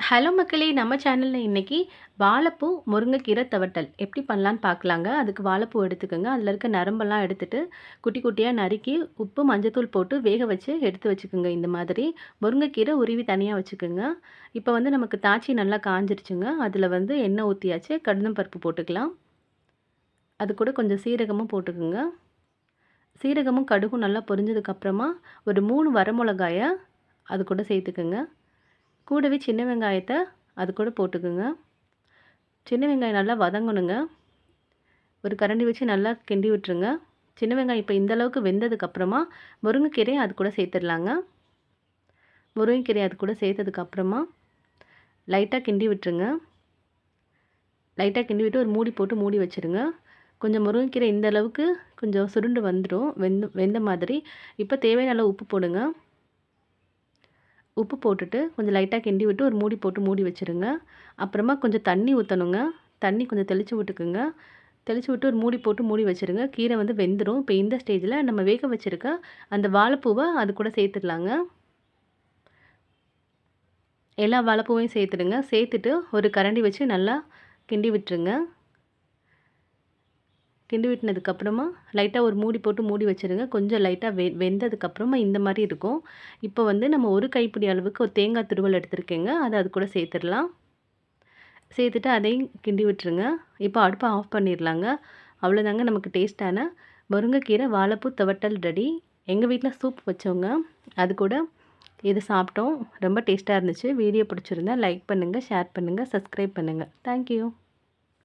Hello மக்களே! நம்ம சேனல்ல இன்னைக்கு வாழைப்பூ, முருங்கைக்கீரை துவட்டல் எப்படி பண்ணலான்னு பார்க்கலாங்க. அதுக்கு வாழைப்பூ எடுத்துக்கோங்க. அதில இருக்க நரம்பெல்லாம் எடுத்துட்டு, குட்டி குட்டியா நறுக்கி, உப்பு, மஞ்சத்தூள் போட்டு வேக வச்சு எடுத்து வச்சுக்கோங்க இந்த மாதிரி. முருங்கைக்கீரை உருவி தனியா வச்சுக்கோங்க. இப்போ வந்து நமக்கு தாச்சி நல்லா காஞ்சிருச்சுங்க. அதில வந்து எண்ணெய் ஊத்தியாச்சு. கடந்தம் பருப்பு போட்டுக்கலாம். அது கூட கொஞ்சம் சீரகமும் போட்டுக்கோங்க. சீரகமும், கடுகும் நல்லா பொரிஞ்சதுக்கப்புறமா, ஒரு 3 வரமிளகாய அது கூட சேர்த்துக்கோங்க. கூடவே சின்ன வெங்காயத்த அது கூட போட்டுக்குங்க. சின்ன வெங்காயம் நல்லா வதங்கணுங்க. ஒரு கரண்டி வச்சு நல்லா கிண்டி விட்டுருங்க. சின்ன வெங்காயம் இப்போ இந்த அளவுக்கு வெந்ததுக்கப்புறமா முருங்கைக்கீரையை அது கூட சேர்த்துடலாங்க. முருங்கைக்கீரையை அது கூட சேர்த்ததுக்கப்புறமா லைட்டாக கிண்டி விட்டுருங்க. லைட்டாக கிண்டி விட்டு ஒரு மூடி போட்டு மூடி வச்சுருங்க. கொஞ்சம் முருங்கைக்கீரை இந்த அளவுக்கு கொஞ்சம் சுருண்டு வந்துடும். வெந்த மாதிரி. இப்போ தேவையான அளவு உப்பு போடுங்க. உப்பு போட்டுட்டு கொஞ்சம் லைட்டாக கிண்டி விட்டு ஒரு மூடி போட்டு மூடி வச்சுருங்க. அப்புறமா கொஞ்சம் தண்ணி ஊற்றணுங்க. தண்ணி கொஞ்சம் தெளித்து விட்டுக்குங்க. தெளித்து விட்டு ஒரு மூடி போட்டு மூடி வச்சுருங்க. கீரை வந்து வெந்துடும். இப்போ இந்த ஸ்டேஜில் நம்ம வேக வச்சுருக்க அந்த வாழைப்பூவை அது கூட சேர்த்துடலாங்க. எல்லா வாழைப்பூவையும் சேர்த்துடுங்க. சேர்த்துட்டு ஒரு கரண்டி வச்சு நல்லா கிண்டி விட்டுருங்க. கிண்டி விட்டுனதுக்கப்புறமா லைட்டாக ஒரு மூடி போட்டு மூடி வச்சுருங்க. கொஞ்சம் லைட்டாக வெந்ததுக்கப்புறமா இந்த மாதிரி இருக்கும். இப்போ வந்து நம்ம ஒரு கைப்பிடி அளவுக்கு ஒரு தேங்காய் துருவல் எடுத்துருக்கேங்க. அதை அது கூட சேர்த்துடலாம். சேர்த்துட்டு அதையும் கிண்டி விட்டுருங்க. இப்போ அடுப்பை ஆஃப் பண்ணிடலாங்க. அவ்வளோதாங்க நமக்கு டேஸ்ட்டான முருங்கைக்கீரை வாழைப்பூ துவட்டல் ரெடி. எங்கள் வீட்டில் சூப் வச்சோங்க. அது கூட இது சாப்பிட்டோம். ரொம்ப டேஸ்ட்டாக இருந்துச்சு. வீடியோ பிடிச்சிருந்தா லைக் பண்ணுங்கள், ஷேர் பண்ணுங்கள், சப்ஸ்கிரைப் பண்ணுங்கள். தேங்க்யூ.